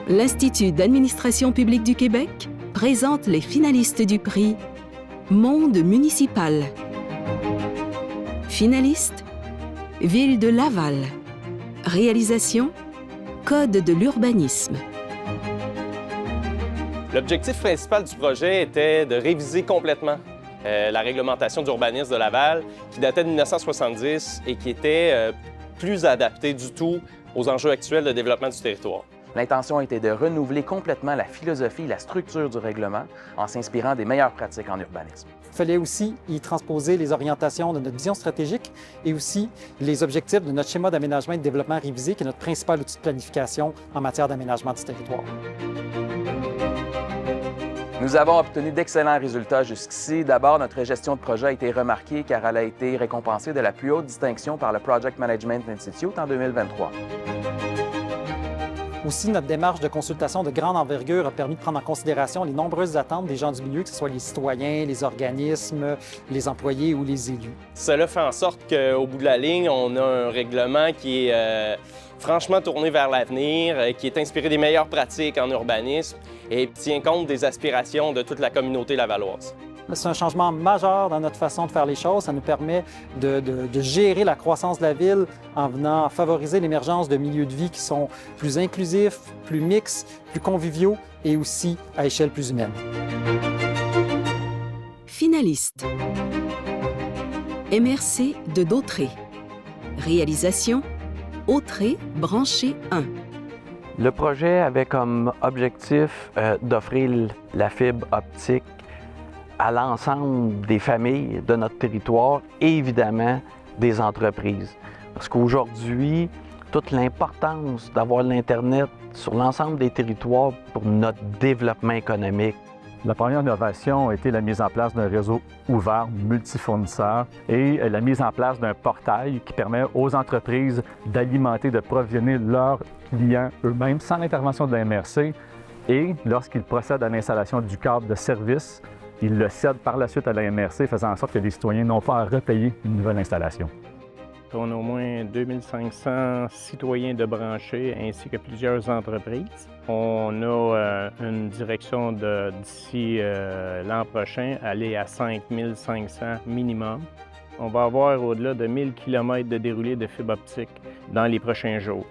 L'Institut d'administration publique du Québec présente les finalistes du prix Monde municipal. Finaliste, Ville de Laval. Réalisation, Code de l'urbanisme. L'objectif principal du projet était de réviser complètement la réglementation d'urbanisme de Laval, qui datait de 1970 et qui était plus adaptée du tout aux enjeux actuels de développement du territoire. L'intention était de renouveler complètement la philosophie et la structure du règlement en s'inspirant des meilleures pratiques en urbanisme. Il fallait aussi y transposer les orientations de notre vision stratégique et aussi les objectifs de notre schéma d'aménagement et de développement révisé, qui est notre principal outil de planification en matière d'aménagement du territoire. Nous avons obtenu d'excellents résultats jusqu'ici. D'abord, notre gestion de projet a été remarquée car elle a été récompensée de la plus haute distinction par le Project Management Institute en 2023. Aussi, notre démarche de consultation de grande envergure a permis de prendre en considération les nombreuses attentes des gens du milieu, que ce soit les citoyens, les organismes, les employés ou les élus. Cela fait en sorte qu'au bout de la ligne, on a un règlement qui est franchement tourné vers l'avenir, qui est inspiré des meilleures pratiques en urbanisme et tient compte des aspirations de toute la communauté lavalloise. C'est un changement majeur dans notre façon de faire les choses. Ça nous permet de gérer la croissance de la ville en venant favoriser l'émergence de milieux de vie qui sont plus inclusifs, plus mixtes, plus conviviaux et aussi à échelle plus humaine. Finaliste. MRC de Dautré. Réalisation, Autré branché 1. Le projet avait comme objectif d'offrir la fibre optique à l'ensemble des familles de notre territoire et évidemment des entreprises. Parce qu'aujourd'hui, toute l'importance d'avoir l'Internet sur l'ensemble des territoires pour notre développement économique. La première innovation a été la mise en place d'un réseau ouvert multifournisseurs et la mise en place d'un portail qui permet aux entreprises d'alimenter, de provisionner leurs clients eux-mêmes sans l'intervention de la MRC. Et lorsqu'ils procèdent à l'installation du câble de service, ils le cèdent par la suite à la MRC, faisant en sorte que les citoyens n'ont pas à repayer une nouvelle installation. On a au moins 2500 citoyens de branchés ainsi que plusieurs entreprises. On a une direction d'ici l'an prochain, aller à 5500 minimum. On va avoir au-delà de 1000 km de déroulé de fibre optique dans les prochains jours.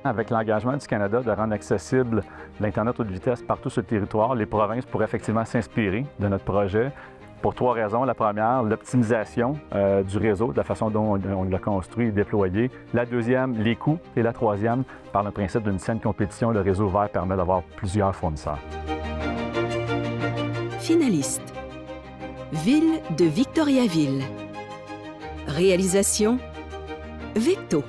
Avec l'engagement du Canada de rendre accessible l'Internet haute vitesse partout sur le territoire, les provinces pourraient effectivement s'inspirer de notre projet pour 3 raisons. La première, l'optimisation du réseau, de la façon dont on l'a construit et déployé. La deuxième, les coûts. Et la troisième, par le principe d'une saine compétition, le réseau ouvert permet d'avoir plusieurs fournisseurs. Finaliste. Ville de Victoriaville. Réalisation, Vecto.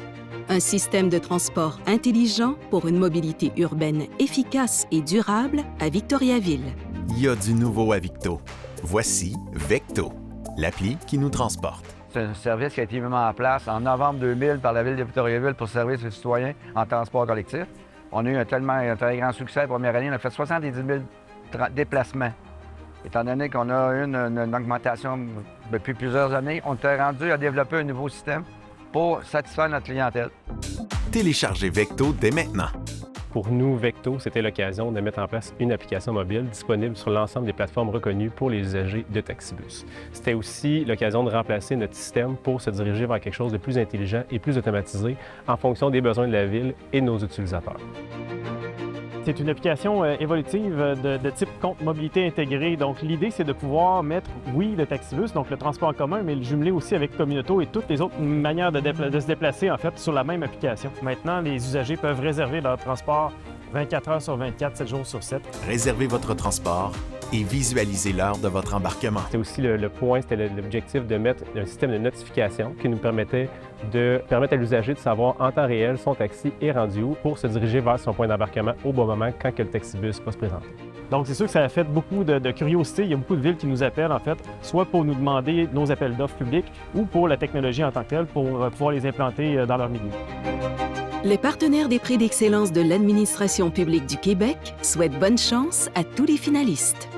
Un système de transport intelligent pour une mobilité urbaine efficace et durable à Victoriaville. Il y a du nouveau à Victo. Voici Vecto, l'appli qui nous transporte. C'est un service qui a été mis en place en novembre 2000 par la Ville de Victoriaville pour servir ses citoyens en transport collectif. On a eu un très grand succès la première année. On a fait 70 000 déplacements. Étant donné qu'on a une augmentation depuis plusieurs années, on est rendu à développer un nouveau système pour satisfaire notre clientèle. Téléchargez Vecto dès maintenant. Pour nous, Vecto, c'était l'occasion de mettre en place une application mobile disponible sur l'ensemble des plateformes reconnues pour les usagers de taxibus. C'était aussi l'occasion de remplacer notre système pour se diriger vers quelque chose de plus intelligent et plus automatisé en fonction des besoins de la ville et de nos utilisateurs. C'est une application évolutive de type compte mobilité intégrée. Donc, l'idée, c'est de pouvoir mettre, oui, le taxibus, donc le transport en commun, mais le jumeler aussi avec Communauto et toutes les autres manières de se déplacer, en fait, sur la même application. Maintenant, les usagers peuvent réserver leur transport 24 heures sur 24, 7 jours sur 7. Réservez votre transport et visualisez l'heure de votre embarquement. C'était aussi le point, c'était l'objectif de mettre un système de notification qui nous permettait de permettre à l'usager de savoir en temps réel son taxi est rendu où pour se diriger vers son point d'embarquement au bon moment quand que le taxibus va se présenter. Donc, c'est sûr que ça a fait beaucoup de curiosité. Il y a beaucoup de villes qui nous appellent, en fait, soit pour nous demander nos appels d'offres publics ou pour la technologie en tant que telle pour pouvoir les implanter dans leur milieu. Les partenaires des prix d'excellence de l'administration publique du Québec souhaitent bonne chance à tous les finalistes.